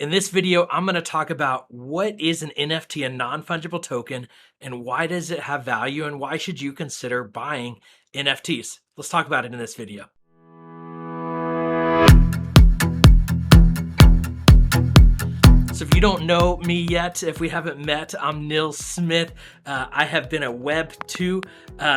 In this video, I'm going to talk about what is an NFT, a non-fungible token, and why does it have value, and why should you consider buying NFTs? Let's talk about it in this video. So if you don't know me yet, if we haven't met, I'm Nils Smith. I have been a Web 2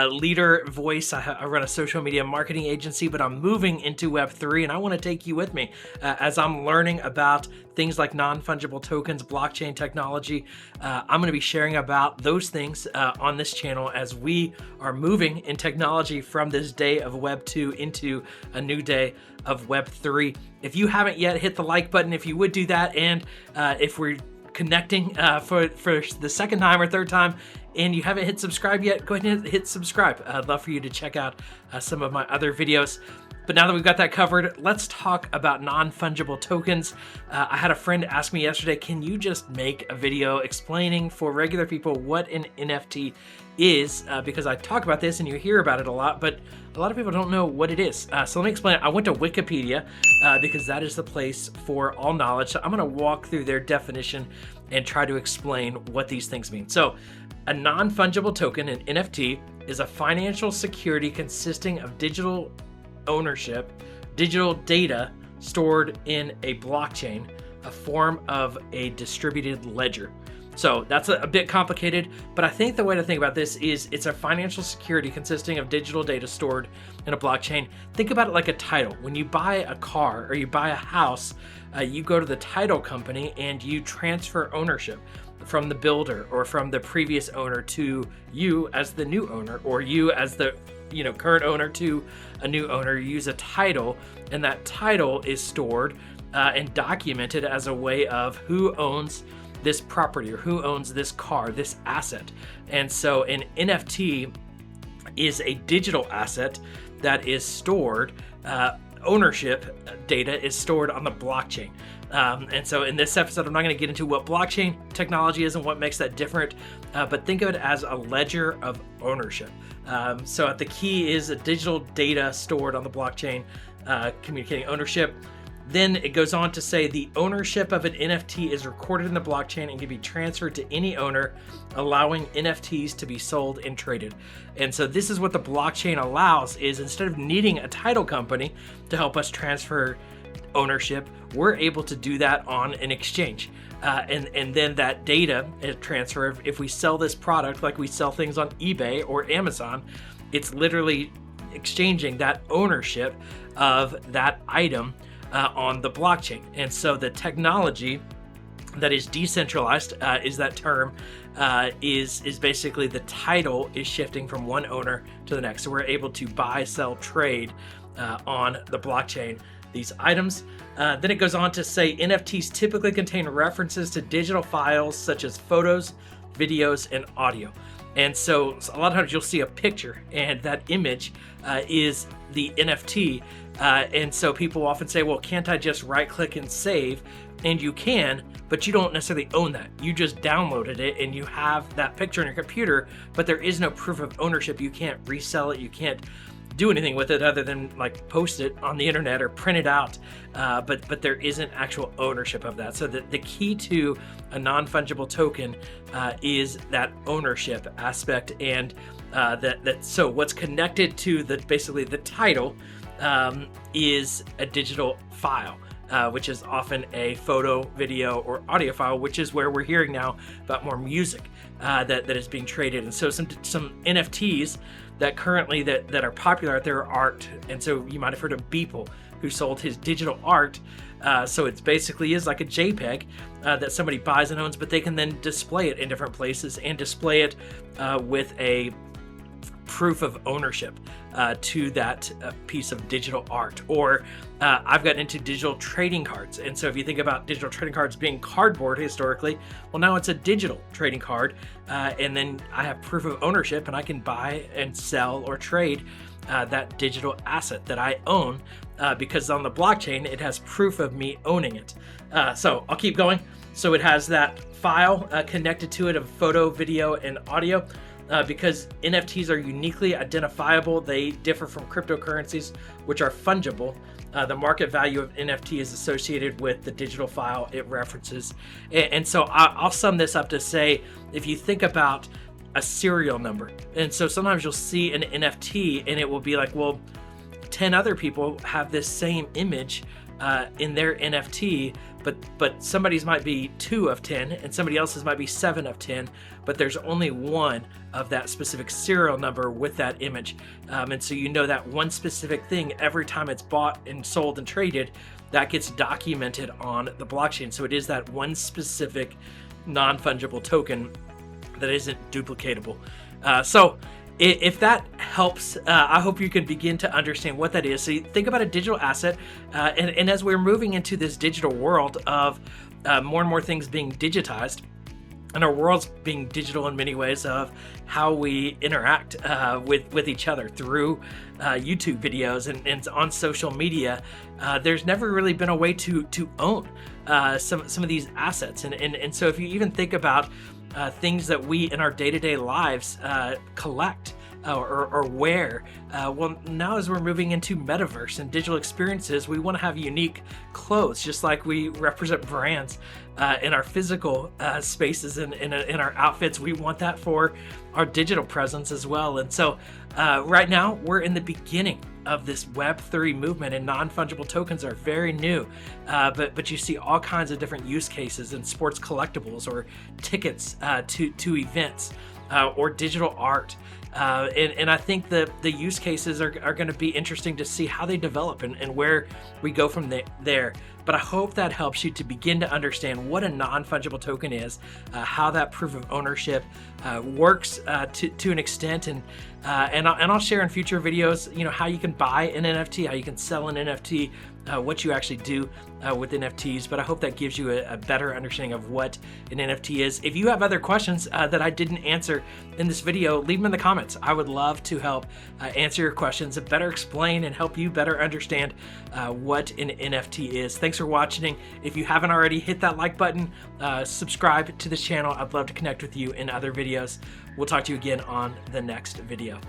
leader voice. I run a social media marketing agency, but I'm moving into Web 3, and I want to take you with me as I'm learning about things like non-fungible tokens, blockchain technology. I'm going to be sharing about those things on this channel as we are moving in technology from this day of Web 2 into a new day of Web 3. If you haven't yet, hit the like button if you would do that. And if we're connecting for the second time or third time and you haven't hit subscribe yet, go ahead and hit subscribe. I'd love for you to check out some of my other videos. But now that we've got that covered, let's talk about non-fungible tokens. I had a friend ask me yesterday, can you just make a video explaining for regular people what an NFT is? Because I talk about this and you hear about it a lot, but a lot of people don't know what it is. So let me explain it. I went to Wikipedia because that is the place for all knowledge. So I'm going to walk through their definition and try to explain what these things mean. So a non-fungible token, an NFT, is a financial security consisting of digital ownership, digital data stored in a blockchain, a form of a distributed ledger. So that's a bit complicated, but I think the way to think about this is it's a financial security consisting of digital data stored in a blockchain. Think about it like a title. When you buy a car or you buy a house, you go to the title company and you transfer ownership from the builder or from the previous owner to you as the new owner, or you as the current owner to a new owner. You use a title, and that title is stored and documented as a way of who owns this property or who owns this car, this asset. And so an NFT is a digital asset that is stored. Ownership data is stored on the blockchain. And so in this episode, I'm not going to get into what blockchain technology is and what makes that different, but think of it as a ledger of ownership. So the key is a digital data stored on the blockchain, communicating ownership. Then it goes on to say the ownership of an NFT is recorded in the blockchain and can be transferred to any owner, allowing NFTs to be sold and traded. And so this is what the blockchain allows, is instead of needing a title company to help us transfer ownership, we're able to do that on an exchange. And then that data transfer, if we sell this product like we sell things on eBay or Amazon, it's literally exchanging that ownership of that item on the blockchain. And so the technology that is decentralized is that term, is basically the title is shifting from one owner to the next. So we're able to buy, sell, trade on the blockchain these items. Then it goes on to say NFTs typically contain references to digital files such as photos, videos, and audio. And so a lot of times you'll see a picture and that image is the NFT. And so people often say, well, can't I just right click and save? And you can, but you don't necessarily own that. You just downloaded it and you have that picture on your computer, but there is no proof of ownership. You can't resell it. You can't do anything with it other than like post it on the internet or print it out. But there isn't actual ownership of that. So the key to a non-fungible token is that ownership aspect, and so what's connected to basically the title is a digital file, which is often a photo, video, or audio file, which is where we're hearing now about more music that is being traded. And so some NFTs that currently that are popular out there are art. And so you might have heard of Beeple, who sold his digital art. So it basically is like a JPEG that somebody buys and owns, but they can then display it in different places and display it with a proof of ownership to that piece of digital art. Or I've gotten into digital trading cards. And so if you think about digital trading cards being cardboard historically, well, now it's a digital trading card. And then I have proof of ownership, and I can buy and sell or trade that digital asset that I own because on the blockchain, it has proof of me owning it. So I'll keep going. So it has that file connected to it of photo, video, and audio. because NFTs are uniquely identifiable. They differ from cryptocurrencies, which are fungible. The market value of NFT is associated with the digital file it references. And so I'll sum this up to say, if you think about a serial number, and so sometimes you'll see an NFT and it will be like, well, 10 other people have this same image in their NFT, but somebody's might be 2 of 10 and somebody else's might be 7 of 10, but there's only one of that specific serial number with that image. And so you know that one specific thing, every time it's bought and sold and traded, that gets documented on the blockchain. So it is that one specific non-fungible token that isn't duplicatable. So if that helps, I hope you can begin to understand what that is. So you think about a digital asset, and as we're moving into this digital world of more and more things being digitized, and our world's being digital in many ways of how we interact with each other through YouTube videos and on social media, there's never really been a way to own some of these assets. And so if you even think about things that we in our day-to-day lives collect or wear, well, now as we're moving into metaverse and digital experiences, we want to have unique clothes, just like we represent brands in our physical spaces and in our outfits. We want that for our digital presence as well. And so right now we're in the beginning of this Web3 movement, and non-fungible tokens are very new, but you see all kinds of different use cases in sports collectibles or tickets to events or digital art. And I think the use cases are going to be interesting to see how they develop and where we go from there. But I hope that helps you to begin to understand what a non-fungible token is, how that proof of ownership works to an extent, and I'll share in future videos, how you can buy an NFT, how you can sell an NFT, what you actually do with NFTs. But I hope that gives you a better understanding of what an NFT is. If you have other questions that I didn't answer in this video, leave them in the comments. I would love to help answer your questions and better explain and help you better understand what an NFT is. Thanks for watching. If you haven't already, hit that like button, subscribe to this channel. I'd love to connect with you in other videos. We'll talk to you again on the next video.